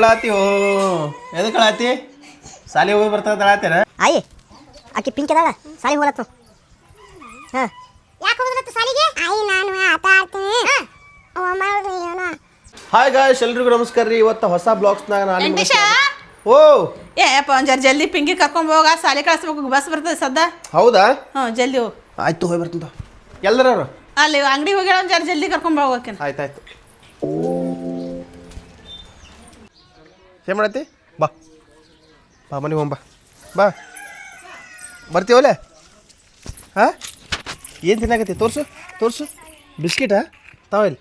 ಕಳಾತಿ ಎದಕ್ಕೆ ಕಳಾತಿ ಸಾಲಿ ಹೋಗಿ ಬರ್ತದ ಕಳಾತೇನ ಆಯಿ ಆಕಿ ಪಿಂಕ್ ಅದಾಳ ಸಾಲಿ ಹೋಗಲತ್ತು ಹಾಂ ಯಾಕೆ ಹೋಗಲತ್ತು ಸಾಲಿಗೆ ಆಯಿ ನಾನು ಆಟ ಆಡ್ತೀನಿ ಹಾಯ್ ಗಾಯ್ಸ್ ಎಲ್ರಿಗೂ ನಮಸ್ಕಾರ ರೀ. ಇವತ್ತು ಹೊಸ ಬ್ಲಾಗ್ಸ್ನಾಗ ನಾನು ಓ ಏಪ್ಪ ಒಂದು ಜಲ್ದಿ ಪಿಂಕಿ ಕರ್ಕೊಂಡು ಹೋಗ ಸಾಲಿ ಕಳಿಸ್ಬೇಕು ಬಸ್ ಬರ್ತದೆ ಸದ್ದ. ಹೌದಾ ಹ್ಞೂ ಜಲ್ದಿ ಹೋಗಿ ಆಯ್ತು ಹೋಗಿ ಬರ್ತೀನಿ ಎಲ್ಲರವ್ರು ಅಲ್ಲಿ ಅಂಗಡಿ ಹೋಗಿ ಒಂದು ಜಲ್ದಿ ಕರ್ಕೊಂಡು ಹೋಗಕ್ಕೆ. ಆಯ್ತಾಯ್ತು ಏನು ಮಾಡತ್ತಿ ಬಾ ಬಾ ಮನೆಗೆ ಹೋಗ್ ಬಾ ಬರ್ತೀವಲ್ಲ ಹಾಂ ಏನು ತಿನ್ನಾಕತ್ತಿ ತೋರ್ಸು ಬಿಸ್ಕಿಟಾ ತಾವಲ್ಲಿ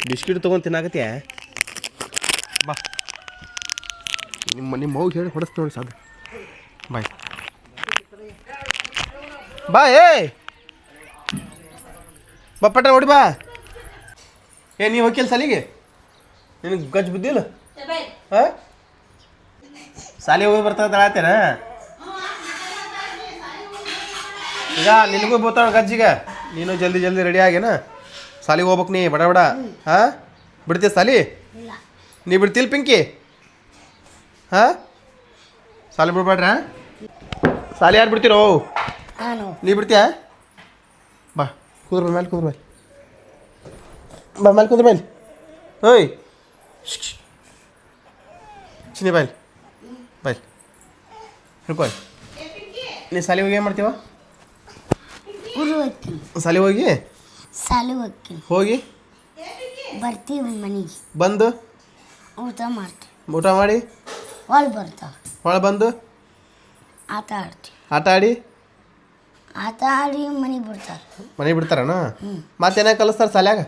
ಬಿಸ್ಕಿಟ್ ತೊಗೊಂಡು ತಿನ್ನಾಕತ್ತೀಯ ಬಾ ನಿಮ್ಮ ಮಗು ಹೇಳಿ ಹೊಡೆಸ್ತು ನೋಡಿ ಸಾಧ್ಯ ಬಾಯ್ ಬಾ ಬಾ ಪಟ್ಟ ನೋಡಿ ಬಾ ನೀವು ಹೋಗಿಲ್ಲ ಸಾಲಿಗೆ ನಿನಗೆ ಗಜ್ ಬಿದ್ದಿಲ್ಲ ಹಾಂ ಸಾಲಿ ಹೋಗಿ ಬರ್ತದ ಆತೇನ ಈಗ ನಿನಗೂ ಬೋತಾಳ ಗಜ್ಜಿಗ ನೀನು ಜಲ್ದಿ ರೆಡಿ ಆಗೇನ ಸಾಲಿಗೆ ಹೋಗ್ಬೇಕು ನೀ ಬಡ ಹಾಂ ಬಿಡ್ತೀಯ ಸಾಲಿ ನೀ ಬಿಡ್ತಿಲ್ಲ ಪಿಂಕಿ ಹಾಂ ಸಾಲಿ ಬಿಡ್ಬೇಡ್ರ ಸಾಲಿ ಯಾರು ಬಿಡ್ತೀರೋ ನೀ ಬಿಡ್ತೀಯ ಬಾ ಕುದ್ರ ಮೇಲೆ ಬಾ ಮೇಲೆ ಕುದ್ರ ಮೇಲೆ ಓಯ್ ಚಿನ್ನಿ ಬಾಯ್ ಹಿಡ್ಕೊ ನೀ ಸಾಲಿ ಹೋಗಿ ಏನು ಮಾಡ್ತೀವ ಸಾಲಿ ಹೋಗಿ ಬರ್ತೀವಿ ಮನೆಗೆ ಬಂದು ಊಟ ಮಾಡ್ತೀವಿ ಊಟ ಮಾಡಿ ಹೊಳ ಬಂದು ಆಟ ಆಡಿ ಮನೆಗೆ ಬಿಡ್ತಾರಣ ಮತ್ತೇನ ಕಲಿಸ್ತಾರೆ ಸಾಲ್ಯಾಗ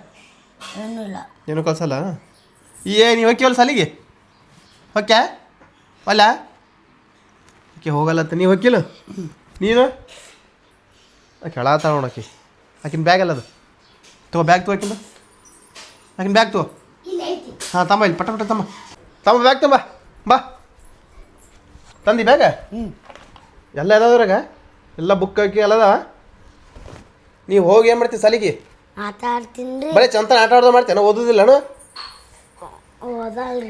ಏನು ಕಲ್ಸಲ್ಲ ನೀವು ಹೋಗ್ಯವಲ್ಲ ಸಾಲಿಗೆ ಹೊಕ್ಯಾ ಅಲ್ಲ ಆಕೆ ಹೋಗಲ್ಲತ್ತ ನೀವು ಹೊಕ್ಕಿಲ್ಲ ನೀನು ಆಕೆ ಹೇಳತ್ತಾಳ ನೋಡಕ್ಕೆ ಆಕಿನ ಬ್ಯಾಗ್ ಅಲ್ಲ ಅದು ತಗೋ ಬ್ಯಾಗ್ ತಗೋ ಆಕಿನ ಬ್ಯಾಗ್ ತಗೋ ಹಾಂ ತಮ್ಮ ಇಲ್ಲಿ ಪಟ ತಮ್ಮ ಬ್ಯಾಗ್ ಬಾ ತಂದಿ ಬ್ಯಾಗ ಎಲ್ಲ ಅದಾವ್ರಾಗ ಎಲ್ಲ ಬುಕ್ ಹಾಕಿ ಎಲ್ಲ ಅದಾವ ನೀವು ಹೋಗಿ ಏನು ಮಾಡ್ತೀವಿ ಸಾಲಿಗೆ ಆಟ ಆಡ್ತೀನಿ ಬರೀ ಚಂತನ ಆಟ ಆಡೋದು ಮಾಡ್ತೇನೆ ಓದೋದಿಲ್ಲನು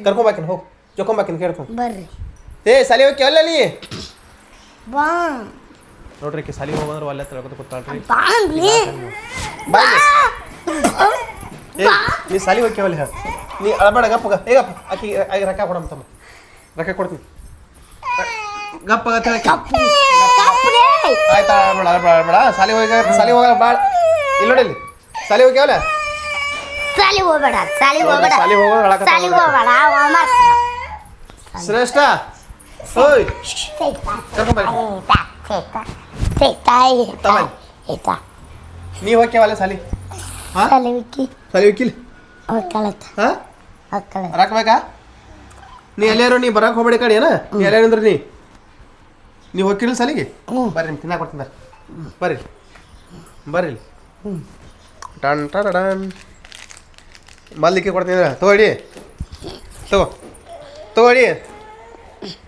ಕರ್ಕೊಂಬಾಕಿನ ಹೋಗಿ ಜೊಕೊಂಬಾಕಿನ ಕೇಳ್ಕೊಂಡು ಬರ್ರಿ ಸಾಲಿ ಹೋಗಿ ಅಲ್ಲ ನೀ ಬಾ ನೋಡ್ರಿ ಆಕೆ ಸಾಲಿಗೆ ಹೋಗಂದ್ರೆ ಅಲ್ಲೇ ತಿಳ್ಕೊತ ಕೂತಾಳ್ರಿ ನೀ ಸಾಲಿ ಹೋಗ್ಯವಲ್ಲ ನೀ ಅಳಬೇಡ ಗಪ್ಪಗ ಆಕಿ ರೊಕ್ಕ ಕೊಡಮ್ಮ ತಮ್ಮ ರೊಕ್ಕ ಕೊಡ್ತೀನಿ ಗಪ್ಪಗ ಆಯ್ತಾ ಅಳಬೇಡ ಸಾಲಿ ಹೋಗ ಭಾಳ ಇಲ್ಲ ನೋಡಿ ಇಲ್ಲಿ ಸಾಲಿ ಹೋಗ್ಯವಲ್ಲ ಸಾಲಿ ಹೋಗೋದು ಶ್ರೇಷ್ಠ ಓಯ್ ನೀ ಹೋಗ್ಯವಲ್ಲ ಸಾಲಿ ಸಾಲಿ ಹೋಗಿಲ್ಲ ಹಾಂ ರಾಕ್ಬೇಕಾ ನೀ ಎಲ್ಲಾರು ನೀ ಬರಕ್ಕೆ ಹೋಗ್ಬೇಡಿ ಕಡೆ ಏನ ನೀ ಎಲ್ಲಾರಂದ್ರೆ ನೀವು ಹೋಗಿಲ್ಲ ಸಾಲಿಗೆ ಬರ್ರಿ ನಿಮ್ಗೆ ತಿನ್ನಾಕ ಕೊಡ್ತೀನಿ ಬರ್ರಿ ಟನ್ ಟನ್ ಮಲ್ಲಿಕ್ಕೆ ಕೊಡ್ತೀನಿ ತಗೋಡಿ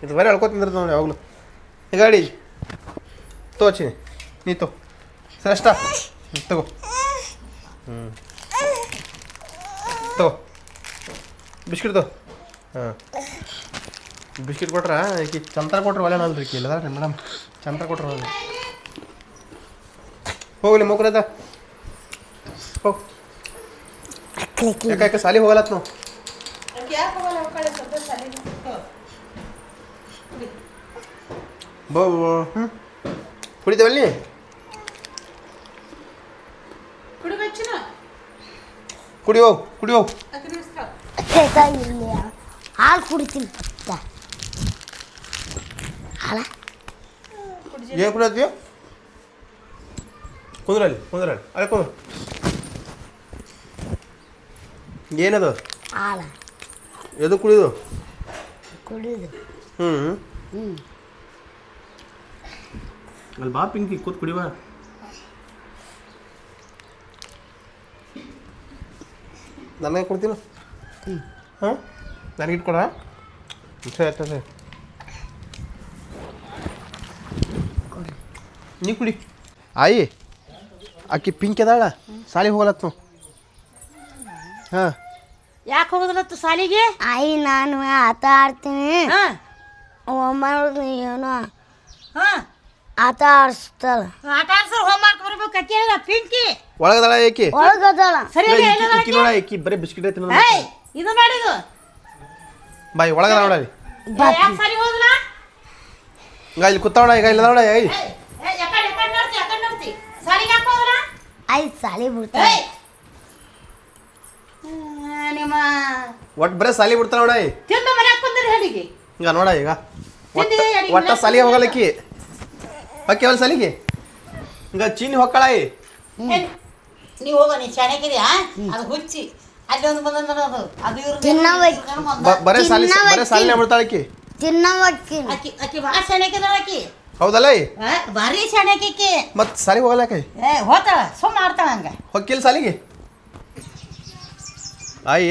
ಇದು ಬರೀ ಅಳ್ಕೊತಿಂದ್ರೆ ನೋಡಿ ಯಾವಾಗಲೂ ಗಾಡಿ ತೋಚಿ ನೀ ಶ್ರೇಷ್ಠ ತಗೋ ತಗೋ ಬಿಸ್ಕಿಟ್ ಹಾಂ ಬಿಸ್ಕಿಟ್ ಕೊಟ್ರ ಈಕಿ ಚಂತ್ರ ಕೊಟ್ರೆ ಒಲೆ ಅಲ್ರಿ ಇಲ್ಲ ರೀ ಮೇಡಮ್ ಚಂತ್ರ ಕೊಟ್ರೆ ಹೋಗ್ಲಿ ಮುಗ್ರದ ಹೋಗಿ ಯಾಕೆ ಸಾಲಿ ಹೋಗಲತ್ ನಾವು ಕುಡಿತೇವಲ್ಲಿ ಕುಡಿ ಹೋಗ್ ಹಾಲು ಕುಡಿತೀನಿ ಏನು ಕುಡಿಯತ್ತೀಯ ಕುಂದ್ರಲ್ಲಿ ಅಲ್ಲೇ ಕುಂದ್ರ ಏನದು ಹಾಲ ಎದು ಕುಡಿದು ಅಲ್ಲಿ ಬಾ ಪಿಂಕಿ ಕೂತ್ ಕುಡಿವಾ ನನಗೆ ಕೊಡ್ತೀನಿ ಹಾಂ ನನಗೆ ಇಟ್ಕೊಡ ಸರಿ ನೀ ಕುಡಿ ಆಯಿ ಆಕಿ ಪಿಂಕ್ ಅದಾಳ ಸಾಲಿ ಹೋಗಲತ್ತು ಹಾಂ ಯಾಕೆ ಹೋಗೋದಿಲ್ಲತ್ತು ಸಾಲಿಗೆ? ಆಯಿ ನಾನು ಆಟ ಆಡ್ತೀನಿ. ಹಾಂ ಹೋಮ್ವರ್ಕ್ ಏನೋ ಹಾಂ ಆಟ ಆಡಿಸ್ತಾಳ. ಆಟ ಆಡ್ಸೋರು ಹೋಮ್ವರ್ಕ್ ಬರ್ಬೇಕು ಅಕ್ಕಿ ಪಿಂಕಿ ಒಳಗದಾಳ ಏಕಿ ಒಳಗದಾಳ. ಸರಿಯಾಗಿ ಈಕಿ ನೋಡ ಈಕಿ ಬರೀ ಬಿಸ್ಕಿಟ್ ತಿನ್ನೋದು. ಏಯ್ ಇದು ನೋಡಿದು ಬಾಯ್ ಒಳಗದ ನೋಡ ಅಲ್ಲಿ. ಯಾಕೆ ಸಾಲಿಗೆ ಹೋದಿಲ್ಲ? ಈಗ ಇಲ್ಲಿ ಕೂತಾವಣ ಈಗ ಇಲ್ಲ ನೋಡ ಏಯ್ ಯಾಕಡೆ ನೋಡ್ತಿ ಸಾಲಿಗೆ ಯಾಕೆ ಹೋದ್ರ? ಆಯಿ ಸಾಲಿ ಬಿಡ್ತಾಳ. ಏಯ್ ನಿಮ್ಮ ಒಟ್ಟು ಬರೀ ಸಾಲಿ ಬಿಡ್ತಾಳ ನೋಡ ತಿಂದು ಮನ್ಯಾಗ ಕುಂದಿರಿ ಹೇಳಿಗೆ ಈಗ ನೋಡ ಈಗ ತಿಂದಿ ಅಡಿಗೆ ಒಟ್ಟ ಸಾಲಿಗೆ ಹೋಗಲಕ್ಕಿ ಹೊಕ್ಕಿ ಅವಳ ಸಾಲಿಗೆ ಈಗ ಚೀನಿ ಹೊಕ್ಕಳ ನೀವು ಹೋಗೋ ನೀ ಚೆನ್ನಾಗಿದ್ಯಾ? ಅದು ಹುಚ್ಚಿ ಅಲ್ಲಿ ಒಂದು ಬಂದ ಅದು ಇವ್ರು ಬರೇ ಸಾಲಿನ ಬಿಡ್ತಾಳಕ್ಕಿ. ತಿನ್ನವಕ್ಕಿ ಅಕ್ಕಿ ಅಕ್ಕಿ ಭಾಳ ಚೆನ್ನಾಗಿದ್ದಾಳ ಅಕ್ಕಿ. ಹೌದಲ್ಲ ಭಾರಿ ಚೆನ್ನಾಗಿ ಮತ್ ಸಾಲಿಗೆ ಹೋಗಲಕ್ಕ ಹೋತಾಳ ಸುಮ್ಮ ಮಾಡ್ತಾಳ ಹಂಗ ಹೊಕ್ಕಿಲ್ ಸಾಲಿಗೆ ಆಯಿ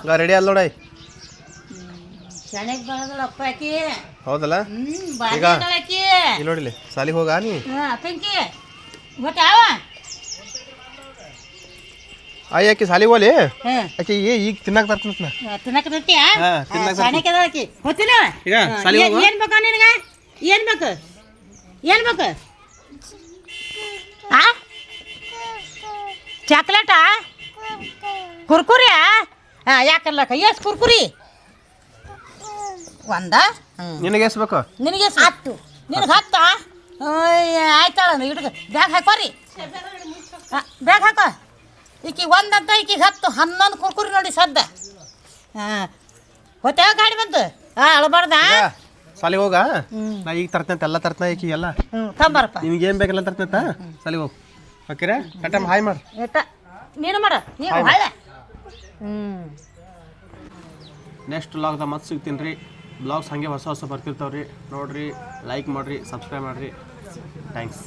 ಈಗ ರೆಡಿ ಅಲ್ಲ ನೋಡ ಚೆನ್ನಾಗಿ ಬರೋದಳ ಅಪ್ಪ ಆಕಿ. ಹೌದಲ್ಲ ಭಾರಿ ಈಗ ಇದ್ದಾಳ ಆಕಿ. ಇಲ್ಲಿ ನೋಡಿಲಿ ಸಾಲಿಗೆ ಹೋಗ ನೀ ಪಿಂಕಿ ಗೊತ್ತ ಯಾವ ಆಯಿ ಆಕಿ ಸಾಲಿಗೆ ಹೋಲಿ ಹಾಂ ಆಕಿ ಈಗ ತಿನ್ನಕ್ ತರ್ತನ ತಿನ್ನಕತ್ತೀಯಾ? ಹಾ, ತಿನ್ನಕ್ ಚೆನ್ನಾಗಿ ಅದಾಳ ಆಕಿ ಗೊತ್ತಿಲ್ಲ? ಈಗ ಸಾಲಿಗೆ ಹೋಗು. ಏನ್ ಬೇಕಾ ನಿನಗ? ಏನ್ ಬೇಕು? ಏನ್ ಬೇಕು? ಆ ಚಾಕ್ಲೇಟಾ ಕುರ್ಕುರಿಯಾ? ಹಾಂ ಯಾಕಲ್ಲಕ್ಕ ಎಷ್ಟು ಕುರ್ಕುರಿ? ಒಂದ ನಿನಗೆ ಎಷ್ಟು ಬೇಕು? ನಿನಗೆ 10 ನಿನಗೆ 10 ಆಯ್ತಾಳ ಹಿಡ್ದು ಬ್ಯಾಗ್ ಹಾಕೋರಿ ಬ್ಯಾಗ್ ಹಾಕೋ ಈಕಿ ಒಂದಂತ ಈಕಿ 10 11 ಕುರ್ಕುರಿ ನೋಡಿ ಸದ್ದ. ಹಾಂ ಹೊತ್ತೆ ಗಾಡಿ ಬಂತು ಅಳಬಾರ್ದ. ಸಾಲಿಗೆ ಹೋಗ ನಾ ಈಗ ತರ್ತಂತ ಎಲ್ಲ ತರ್ತನ ಈಕಿ ಎಲ್ಲ ತಂಬಾರಪ್ಪ ನಿನ್ಗೆ ಏನ್ ಬೇಕಲ್ಲ ತರ್ತಂತ ಸಾಲಿಗೆ ಹೋಗ್ ಓಕೆರಾ ಟೈಮ್ ಹಾಯ್ ಮಾಡು ಏಟ ನೀನು ಮಾಡ ನೀನು ಒಳ್ಳೆ ನೆಕ್ಸ್ಟ್ ವ್ಲಾಗ್ದಾಗ ಮತ್ತೆ ಸಿಗ್ತೀನಿ ರೀ. ಬ್ಲಾಗ್ಸ್ ಹಾಗೆ ಹೊಸ ಹೊಸ ಬರ್ತಿರ್ತಾವ್ರಿ ನೋಡ್ರಿ, ಲೈಕ್ ಮಾಡಿರಿ, ಸಬ್ಸ್ಕ್ರೈಬ್ ಮಾಡಿರಿ. ಥ್ಯಾಂಕ್ಸ್.